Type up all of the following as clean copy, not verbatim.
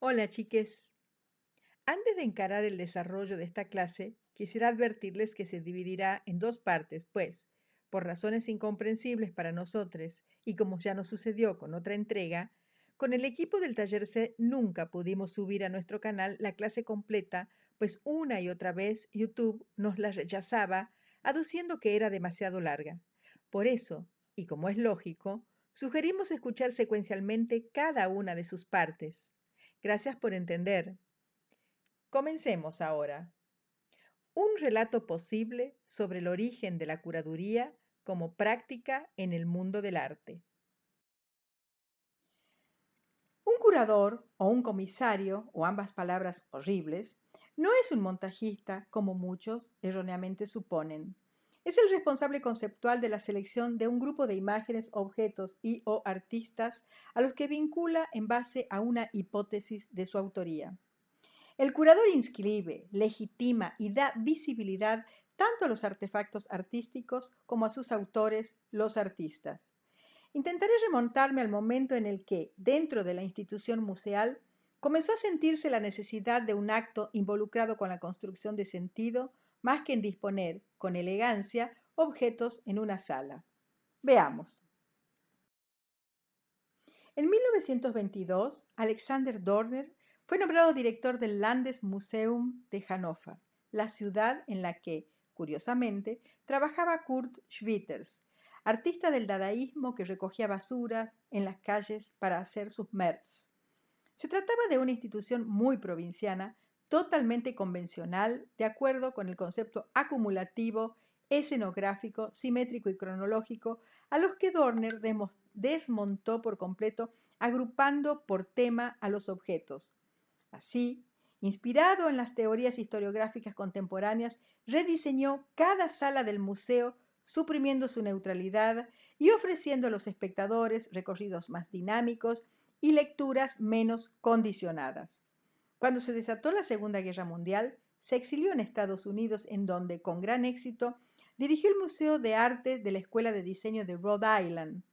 Hola, chiques. Antes de encarar el desarrollo de esta clase, quisiera advertirles que se dividirá en dos partes, pues, por razones incomprensibles para nosotros y como ya nos sucedió con otra entrega, con el equipo del taller C nunca pudimos subir a nuestro canal la clase completa, pues una y otra vez YouTube nos la rechazaba, aduciendo que era demasiado larga. Por eso, y como es lógico, sugerimos escuchar secuencialmente cada una de sus partes. Gracias por entender. Comencemos ahora. Un relato posible sobre el origen de la curaduría como práctica en el mundo del arte. Un curador o un comisario, o ambas palabras horribles, no es un montajista como muchos erróneamente suponen. Es el responsable conceptual de la selección de un grupo de imágenes, objetos y o artistas a los que vincula en base a una hipótesis de su autoría. El curador inscribe, legitima y da visibilidad tanto a los artefactos artísticos como a sus autores, los artistas. Intentaré remontarme al momento en el que, dentro de la institución museal, comenzó a sentirse la necesidad de un acto involucrado con la construcción de sentido, más que en disponer, con elegancia, objetos en una sala. Veamos. En 1922, Alexander Dorner fue nombrado director del Landesmuseum de Hannover, la ciudad en la que, curiosamente, trabajaba Kurt Schwitters, artista del dadaísmo que recogía basura en las calles para hacer sus merz. Se trataba de una institución muy provinciana, totalmente convencional, de acuerdo con el concepto acumulativo, escenográfico, simétrico y cronológico, a los que Dorner desmontó por completo, agrupando por tema a los objetos. Así, inspirado en las teorías historiográficas contemporáneas, rediseñó cada sala del museo, suprimiendo su neutralidad y ofreciendo a los espectadores recorridos más dinámicos y lecturas menos condicionadas. Cuando se desató la Segunda Guerra Mundial, se exilió en Estados Unidos, en donde, con gran éxito, dirigió el Museo de Arte de la Escuela de Diseño de Rhode Island.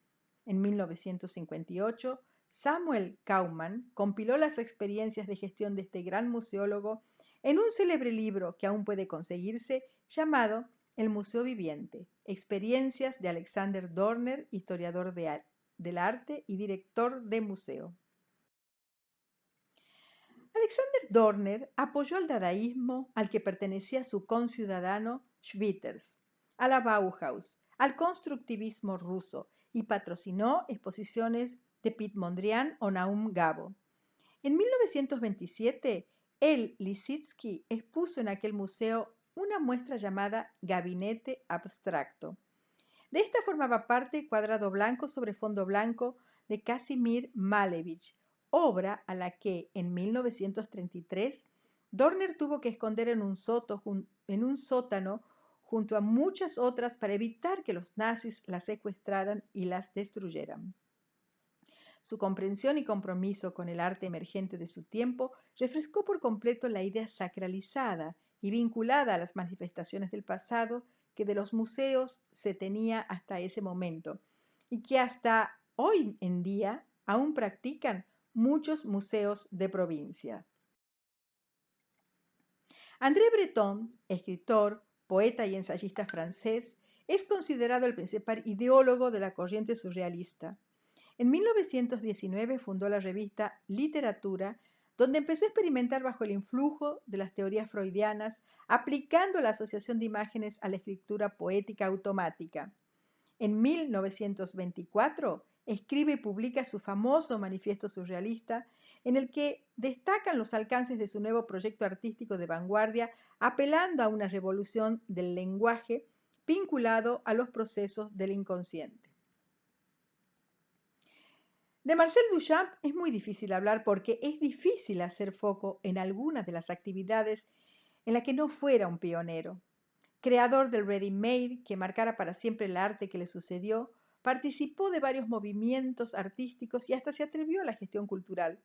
En 1958, Samuel Kauman compiló las experiencias de gestión de este gran museólogo en un célebre libro que aún puede conseguirse, llamado El Museo Viviente, Experiencias de Alexander Dorner, historiador del arte y director de museo. Alexander Dorner apoyó al dadaísmo al que pertenecía su conciudadano Schwitters, a la Bauhaus, al constructivismo ruso y patrocinó exposiciones de Piet Mondrian o Naum Gabo. En 1927, él, Lissitzky, expuso en aquel museo una muestra llamada Gabinete Abstracto. De esta formaba parte Cuadrado blanco sobre fondo blanco de Casimir Malevich, obra a la que en 1933 Dorner tuvo que esconder en un sótano junto a muchas otras para evitar que los nazis las secuestraran y las destruyeran. Su comprensión y compromiso con el arte emergente de su tiempo refrescó por completo la idea sacralizada y vinculada a las manifestaciones del pasado que de los museos se tenía hasta ese momento y que hasta hoy en día aún practican muchos museos de provincia. André Breton, escritor, poeta y ensayista francés, es considerado el principal ideólogo de la corriente surrealista. En 1919 fundó la revista Literatura, donde empezó a experimentar bajo el influjo de las teorías freudianas, aplicando la asociación de imágenes a la escritura poética automática. En 1924 escribe y publica su famoso Manifiesto Surrealista, en el que destacan los alcances de su nuevo proyecto artístico de vanguardia, apelando a una revolución del lenguaje vinculado a los procesos del inconsciente. De Marcel Duchamp es muy difícil hablar porque es difícil hacer foco en algunas de las actividades en las que no fuera un pionero. Creador del ready-made que marcara para siempre el arte que le sucedió, participó de varios movimientos artísticos y hasta se atrevió a la gestión cultural.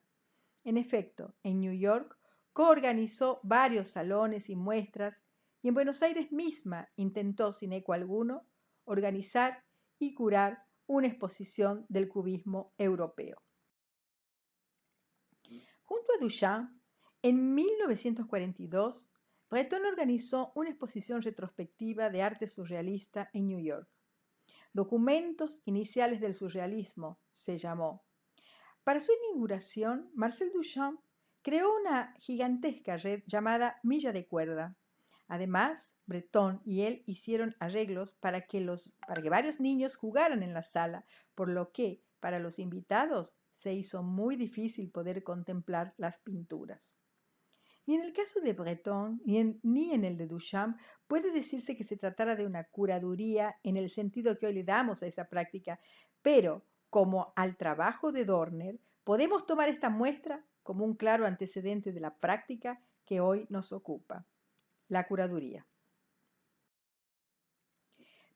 En efecto, en New York coorganizó varios salones y muestras y en Buenos Aires misma intentó, sin eco alguno, organizar y curar una exposición del cubismo europeo. Junto a Duchamp, en 1942, Breton organizó una exposición retrospectiva de arte surrealista en New York. Documentos iniciales del surrealismo se llamó. Para su inauguración, Marcel Duchamp creó una gigantesca red llamada Milla de Cuerda. Además, Breton y él hicieron arreglos para que varios niños jugaran en la sala, por lo que para los invitados se hizo muy difícil poder contemplar las pinturas. Ni en el caso de Breton ni en el de Duchamp puede decirse que se tratara de una curaduría en el sentido que hoy le damos a esa práctica, pero como al trabajo de Dorner, podemos tomar esta muestra como un claro antecedente de la práctica que hoy nos ocupa, la curaduría.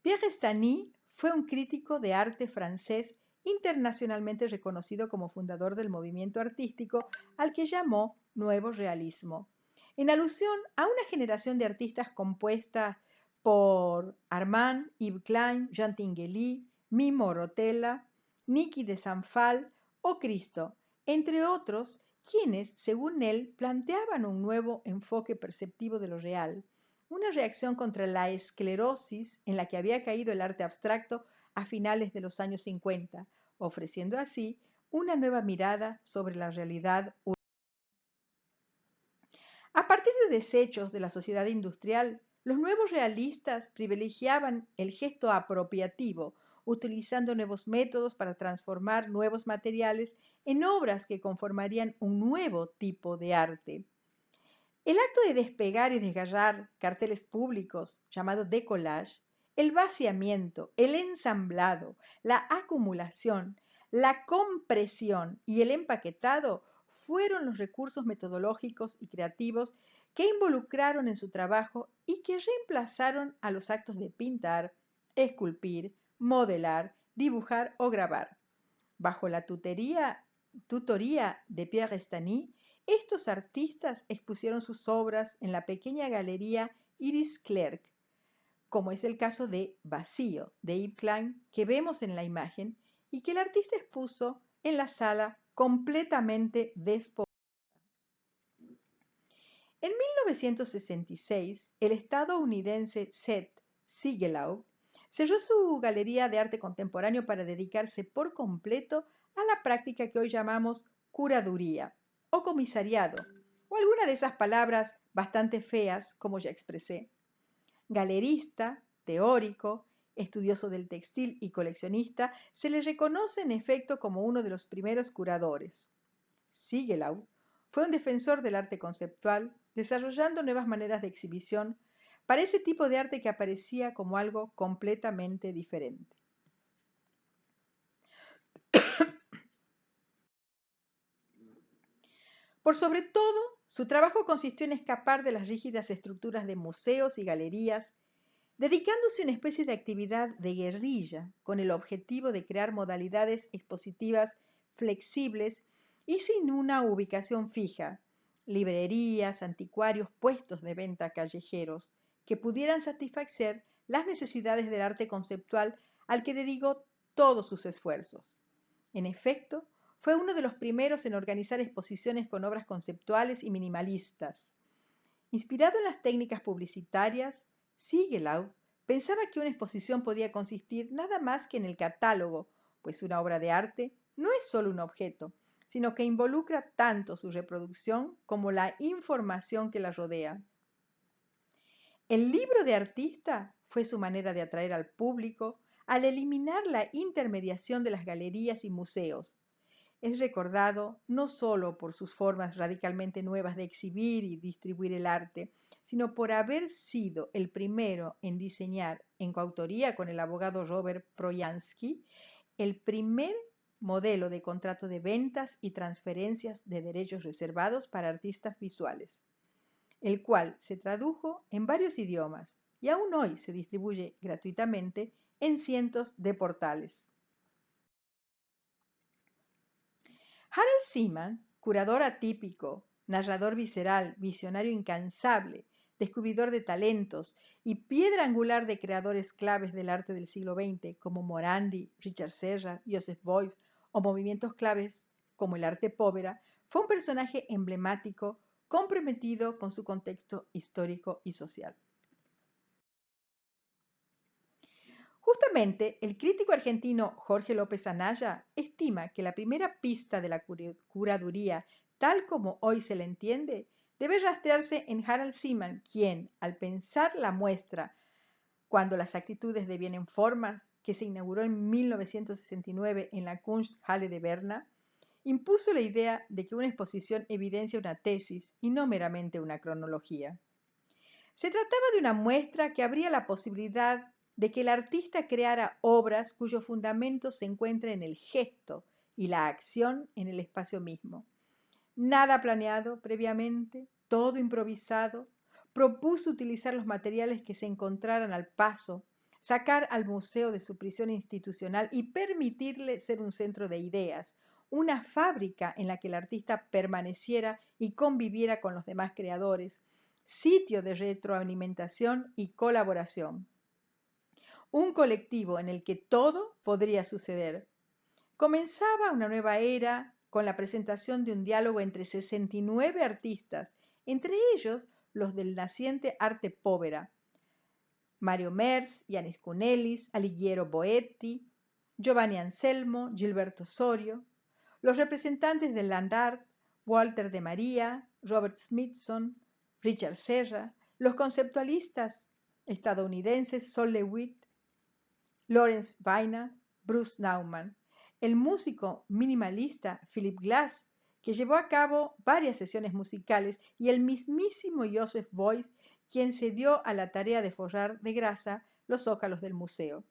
Pierre Stany fue un crítico de arte francés internacionalmente reconocido como fundador del movimiento artístico al que llamó Nuevo Realismo, en alusión a una generación de artistas compuesta por Armand, Yves Klein, Jean Tinguely, Mimo Rotella, Niki de Sanfal o Cristo, entre otros, quienes, según él, planteaban un nuevo enfoque perceptivo de lo real, una reacción contra la esclerosis en la que había caído el arte abstracto a finales de los años 50, ofreciendo así una nueva mirada sobre la realidad urbana. A partir de desechos de la sociedad industrial, los nuevos realistas privilegiaban el gesto apropiativo, utilizando nuevos métodos para transformar nuevos materiales en obras que conformarían un nuevo tipo de arte. El acto de despegar y desgarrar carteles públicos, llamado decollage, el vaciamiento, el ensamblado, la acumulación, la compresión y el empaquetado fueron los recursos metodológicos y creativos que involucraron en su trabajo y que reemplazaron a los actos de pintar, esculpir, modelar, dibujar o grabar. Bajo la tutoría de Pierre Stany, estos artistas expusieron sus obras en la pequeña galería Iris Clerc, como es el caso de Vacío, de Yves Klein, que vemos en la imagen, y que el artista expuso en la sala completamente despoblada. En 1966, el estadounidense Seth Siegelau cerró su galería de arte contemporáneo para dedicarse por completo a la práctica que hoy llamamos curaduría o comisariado, o alguna de esas palabras bastante feas, como ya expresé. Galerista, teórico, estudioso del textil y coleccionista, se le reconoce en efecto como uno de los primeros curadores. Siegelau fue un defensor del arte conceptual, desarrollando nuevas maneras de exhibición para ese tipo de arte que aparecía como algo completamente diferente. Por sobre todo, su trabajo consistió en escapar de las rígidas estructuras de museos y galerías, dedicándose a una especie de actividad de guerrilla con el objetivo de crear modalidades expositivas flexibles y sin una ubicación fija, librerías, anticuarios, puestos de venta callejeros, que pudieran satisfacer las necesidades del arte conceptual al que dedicó todos sus esfuerzos. En efecto, fue uno de los primeros en organizar exposiciones con obras conceptuales y minimalistas. Inspirado en las técnicas publicitarias, Siegelau pensaba que una exposición podía consistir nada más que en el catálogo, pues una obra de arte no es solo un objeto, sino que involucra tanto su reproducción como la información que la rodea. El libro de artista fue su manera de atraer al público al eliminar la intermediación de las galerías y museos. Es recordado no solo por sus formas radicalmente nuevas de exhibir y distribuir el arte, sino por haber sido el primero en diseñar, en coautoría con el abogado Robert Projansky, el primer modelo de contrato de ventas y transferencias de derechos reservados para artistas visuales, el cual se tradujo en varios idiomas y aún hoy se distribuye gratuitamente en cientos de portales. Harold Seaman, curador atípico, narrador visceral, visionario incansable, descubridor de talentos y piedra angular de creadores claves del arte del siglo XX como Morandi, Richard Serra, Joseph Beuys o movimientos claves como el arte povera, Fue un personaje emblemático, comprometido con su contexto histórico y social. Justamente, el crítico argentino Jorge López Anaya estima que la primera pista de la curaduría, tal como hoy se la entiende, debe rastrearse en Harald Seaman, quien, al pensar la muestra Cuando las actitudes devienen formas, que se inauguró en 1969 en la Kunsthalle de Berna, impuso la idea de que una exposición evidencia una tesis y no meramente una cronología. Se trataba de una muestra que abría la posibilidad de que el artista creara obras cuyo fundamento se encuentra en el gesto y la acción en el espacio mismo. Nada planeado previamente, todo improvisado. Propuso utilizar los materiales que se encontraran al paso, sacar al museo de su prisión institucional y permitirle ser un centro de ideas, una fábrica en la que el artista permaneciera y conviviera con los demás creadores, sitio de retroalimentación y colaboración. Un colectivo en el que todo podría suceder. Comenzaba una nueva era con la presentación de un diálogo entre 69 artistas, entre ellos los del naciente arte povera, Mario Merz, Yanis Kunelis, Alighiero Boetti, Giovanni Anselmo, Gilberto Sorio, los representantes del Land Art, Walter de María, Robert Smithson, Richard Serra, los conceptualistas estadounidenses Sol LeWitt, Lawrence Weiner, Bruce Nauman, el músico minimalista Philip Glass, que llevó a cabo varias sesiones musicales, y el mismísimo Joseph Beuys, quien se dio a la tarea de forrar de grasa los zócalos del museo.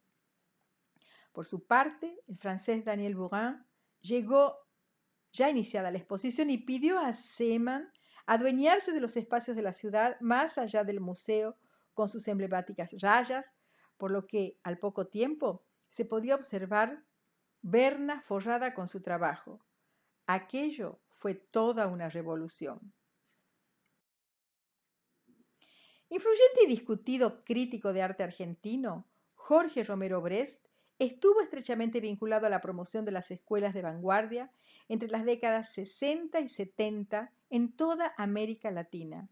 Por su parte, el francés Daniel Bourin llegó ya iniciada la exposición y pidió a Seemann adueñarse de los espacios de la ciudad más allá del museo con sus emblemáticas rayas, por lo que al poco tiempo se podía observar Berna forrada con su trabajo. Aquello fue toda una revolución. Influyente y discutido crítico de arte argentino, Jorge Romero Brest estuvo estrechamente vinculado a la promoción de las escuelas de vanguardia entre las décadas 60 y 70 en toda América Latina.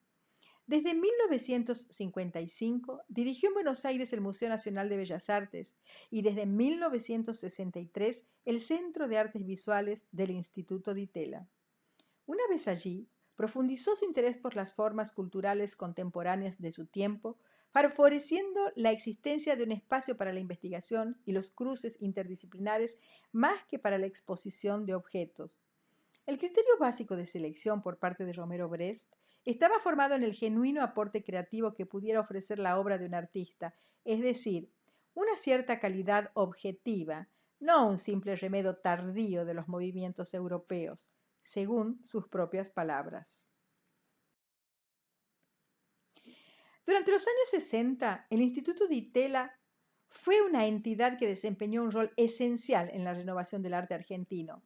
Desde 1955 dirigió en Buenos Aires el Museo Nacional de Bellas Artes y desde 1963 el Centro de Artes Visuales del Instituto Di Tella. Una vez allí, profundizó su interés por las formas culturales contemporáneas de su tiempo, favoreciendo la existencia de un espacio para la investigación y los cruces interdisciplinares más que para la exposición de objetos. El criterio básico de selección por parte de Romero Brest estaba formado en el genuino aporte creativo que pudiera ofrecer la obra de un artista, es decir, una cierta calidad objetiva, no un simple remedio tardío de los movimientos europeos, según sus propias palabras. Durante los años 60, el Instituto Di Tella fue una entidad que desempeñó un rol esencial en la renovación del arte argentino,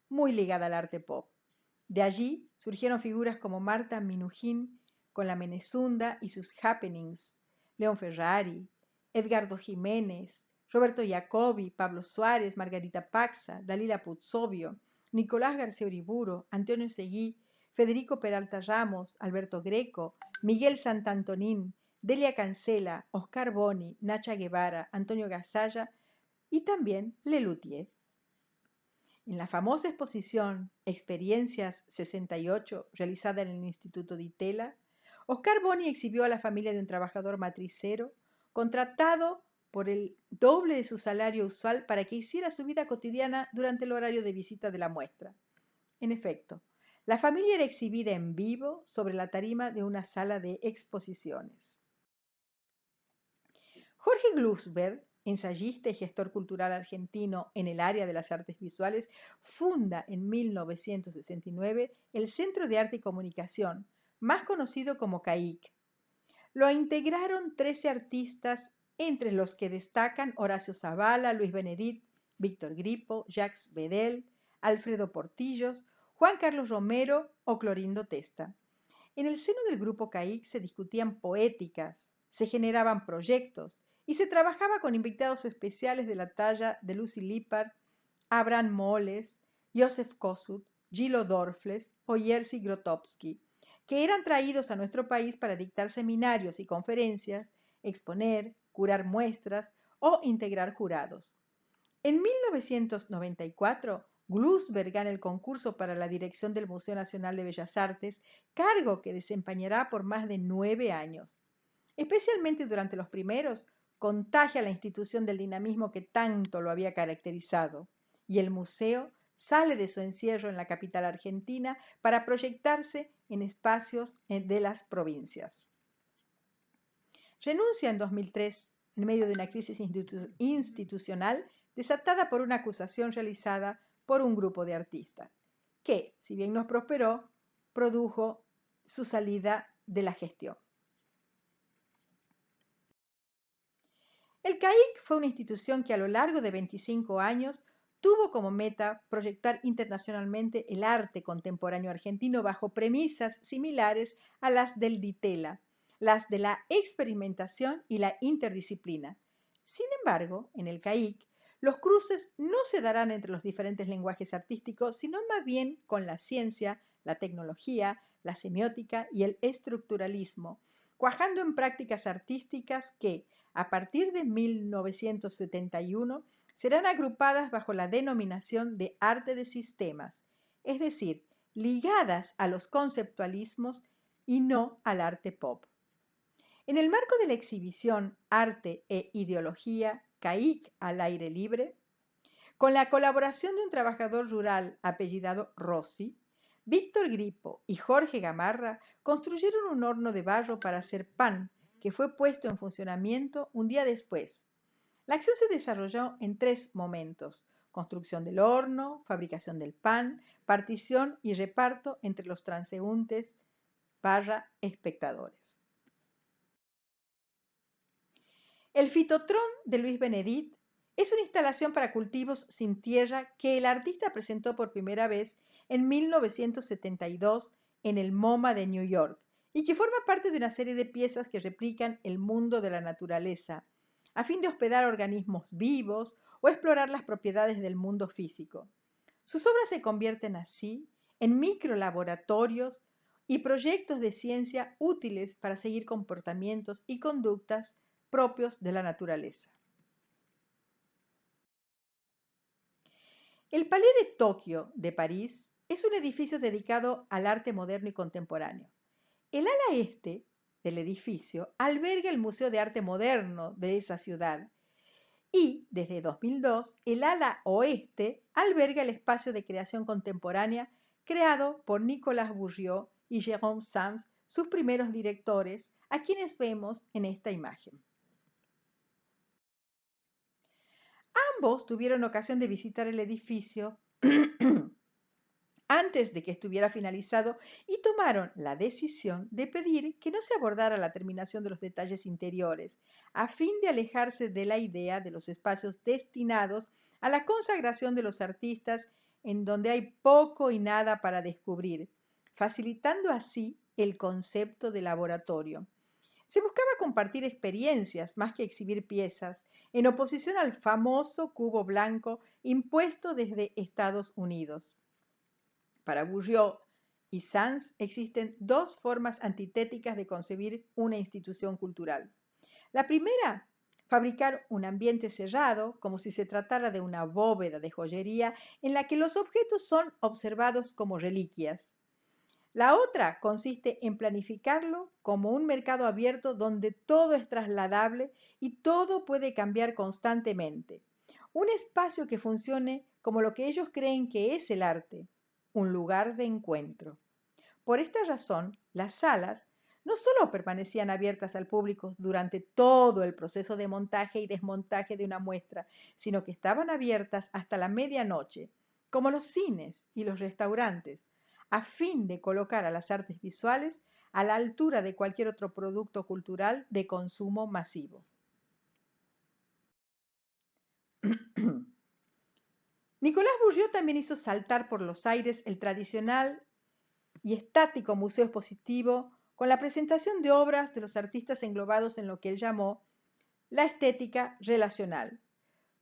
muy ligada al arte pop. De allí surgieron figuras como Marta Minujín con la Menezunda y sus happenings, León Ferrari, Edgardo Jiménez, Roberto Jacobi, Pablo Suárez, Margarita Paxa, Dalila Puzzovio, Nicolás García Uriburu, Antonio Seguí, Federico Peralta Ramos, Alberto Greco, Miguel Santantonín, Delia Cancela, Oscar Boni, Nacha Guevara, Antonio Gasalla y también Lelutier. En la famosa exposición Experiencias 68, realizada en el Instituto Di Tella, Oscar Boni exhibió a la familia de un trabajador matricero, contratado por el doble de su salario usual para que hiciera su vida cotidiana durante el horario de visita de la muestra. En efecto, la familia era exhibida en vivo sobre la tarima de una sala de exposiciones. Jorge Glusberg, ensayista y gestor cultural argentino en el área de las artes visuales, funda en 1969 el Centro de Arte y Comunicación, más conocido como CAIC. Lo integraron 13 artistas, entre los que destacan Horacio Zavala, Luis Benedit, Víctor Gripo, Jacques Bedel, Alfredo Portillos, Juan Carlos Romero o Clorindo Testa. En el seno del grupo CAIC se discutían poéticas, se generaban proyectos y se trabajaba con invitados especiales de la talla de Lucy Lippard, Abraham Moles, Joseph Kosuth, Gilo Dorfles o Jerzy Grotowski, que eran traídos a nuestro país para dictar seminarios y conferencias, exponer, curar muestras o integrar jurados. En 1994, Glusberg gana el concurso para la dirección del Museo Nacional de Bellas Artes, cargo que desempeñará por más de 9 años. Especialmente durante los primeros, contagia la institución del dinamismo que tanto lo había caracterizado, y el museo sale de su encierro en la capital argentina para proyectarse en espacios de las provincias. Renuncia en 2003 en medio de una crisis institucional desatada por una acusación realizada por un grupo de artistas, que, si bien no prosperó, produjo su salida de la gestión. El CAIC fue una institución que a lo largo de 25 años tuvo como meta proyectar internacionalmente el arte contemporáneo argentino bajo premisas similares a las del Ditela, las de la experimentación y la interdisciplina. Sin embargo, en el CAIC, los cruces no se darán entre los diferentes lenguajes artísticos, sino más bien con la ciencia, la tecnología, la semiótica y el estructuralismo, cuajando en prácticas artísticas que, a partir de 1971, serán agrupadas bajo la denominación de arte de sistemas, es decir, ligadas a los conceptualismos y no al arte pop. En el marco de la exhibición Arte e Ideología CAIC al aire libre, con la colaboración de un trabajador rural apellidado Rossi, Víctor Gripo y Jorge Gamarra construyeron un horno de barro para hacer pan, que fue puesto en funcionamiento un día después. La acción se desarrolló en 3 momentos: construcción del horno, fabricación del pan, partición y reparto entre los transeúntes / espectadores. El fitotrón de Luis Benedit es una instalación para cultivos sin tierra que el artista presentó por primera vez en 1972 en el MoMA de New York y que forma parte de una serie de piezas que replican el mundo de la naturaleza, a fin de hospedar organismos vivos o explorar las propiedades del mundo físico. Sus obras se convierten así en microlaboratorios y proyectos de ciencia útiles para seguir comportamientos y conductas propios de la naturaleza. El Palais de Tokio de París es un edificio dedicado al arte moderno y contemporáneo. El ala este del edificio alberga el Museo de Arte Moderno de esa ciudad y, desde 2002, el ala oeste alberga el espacio de creación contemporánea creado por Nicolas Bourgeot y Jérôme Sams, sus primeros directores, a quienes vemos en esta imagen. Ambos tuvieron ocasión de visitar el edificio antes de que estuviera finalizado y tomaron la decisión de pedir que no se abordara la terminación de los detalles interiores, a fin de alejarse de la idea de los espacios destinados a la consagración de los artistas en donde hay poco y nada para descubrir, facilitando así el concepto de laboratorio. Se buscaba compartir experiencias más que exhibir piezas, en oposición al famoso cubo blanco impuesto desde Estados Unidos. Para Bourgeot y Sams existen 2 formas antitéticas de concebir una institución cultural. La primera, fabricar un ambiente cerrado, como si se tratara de una bóveda de joyería en la que los objetos son observados como reliquias. La otra consiste en planificarlo como un mercado abierto donde todo es trasladable y todo puede cambiar constantemente. Un espacio que funcione como lo que ellos creen que es el arte, un lugar de encuentro. Por esta razón, las salas no solo permanecían abiertas al público durante todo el proceso de montaje y desmontaje de una muestra, sino que estaban abiertas hasta la medianoche, como los cines y los restaurantes, a fin de colocar a las artes visuales a la altura de cualquier otro producto cultural de consumo masivo. Nicolas Bourgeot también hizo saltar por los aires el tradicional y estático museo expositivo con la presentación de obras de los artistas englobados en lo que él llamó la estética relacional.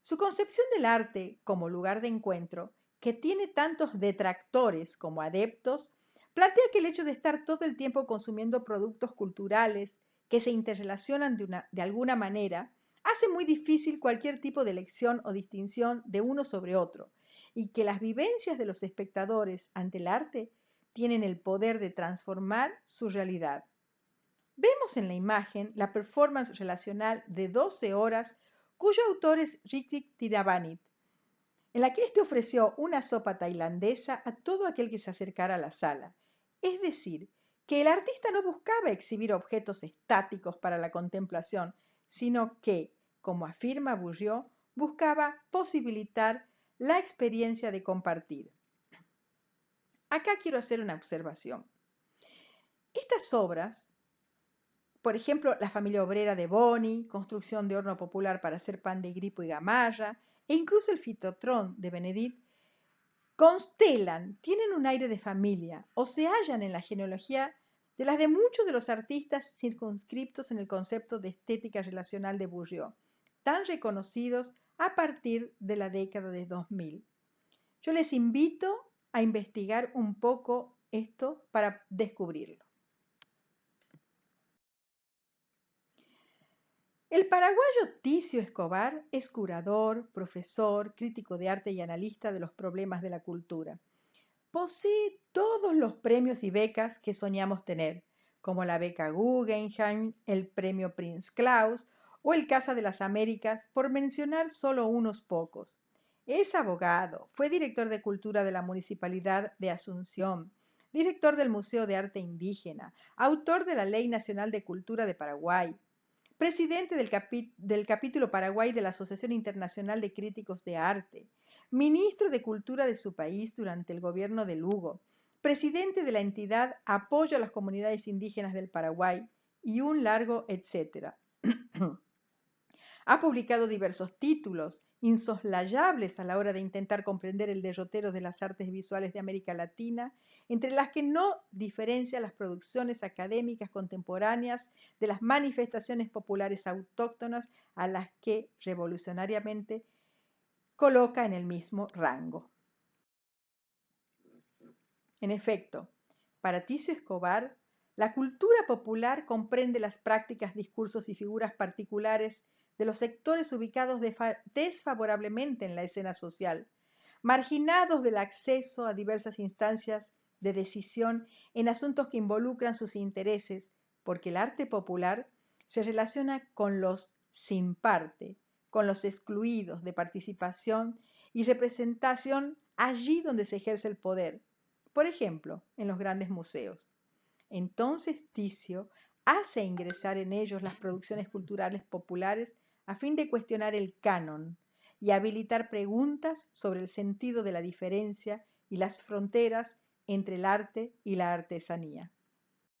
Su concepción del arte como lugar de encuentro que tiene tantos detractores como adeptos, plantea que el hecho de estar todo el tiempo consumiendo productos culturales que se interrelacionan de alguna manera hace muy difícil cualquier tipo de elección o distinción de uno sobre otro, y que las vivencias de los espectadores ante el arte tienen el poder de transformar su realidad. Vemos en la imagen la performance relacional de 12 horas cuyo autor es Ritwik Tiravanith, en la que éste ofreció una sopa tailandesa a todo aquel que se acercara a la sala. Es decir, que el artista no buscaba exhibir objetos estáticos para la contemplación, sino que, como afirma Bourdieu, buscaba posibilitar la experiencia de compartir. Acá quiero hacer una observación. Estas obras, por ejemplo, La familia obrera de Boni, Construcción de horno popular para hacer pan de gripo y gamarra, e incluso el Fitotrón de Benedict, constelan, tienen un aire de familia o se hallan en la genealogía de las de muchos de los artistas circunscriptos en el concepto de estética relacional de Bourdieu, tan reconocidos a partir de la década de 2000. Yo les invito a investigar un poco esto para descubrirlo. El paraguayo Ticio Escobar es curador, profesor, crítico de arte y analista de los problemas de la cultura. Posee todos los premios y becas que soñamos tener, como la beca Guggenheim, el premio Prince Claus o el Casa de las Américas, por mencionar solo unos pocos. Es abogado, fue director de Cultura de la Municipalidad de Asunción, director del Museo de Arte Indígena, autor de la Ley Nacional de Cultura de Paraguay, presidente del capítulo Paraguay de la Asociación Internacional de Críticos de Arte, ministro de Cultura de su país durante el gobierno de Lugo, presidente de la entidad Apoyo a las Comunidades Indígenas del Paraguay y un largo etcétera. Ha publicado diversos títulos, insoslayables a la hora de intentar comprender el derrotero de las artes visuales de América Latina, entre las que no diferencia las producciones académicas contemporáneas de las manifestaciones populares autóctonas a las que revolucionariamente coloca en el mismo rango. En efecto, para Ticio Escobar, la cultura popular comprende las prácticas, discursos y figuras particulares de los sectores ubicados desfavorablemente en la escena social, marginados del acceso a diversas instancias de decisión en asuntos que involucran sus intereses, porque el arte popular se relaciona con los sin parte, con los excluidos de participación y representación allí donde se ejerce el poder, por ejemplo, en los grandes museos. Entonces Ticio hace ingresar en ellos las producciones culturales populares a fin de cuestionar el canon y habilitar preguntas sobre el sentido de la diferencia y las fronteras entre el arte y la artesanía.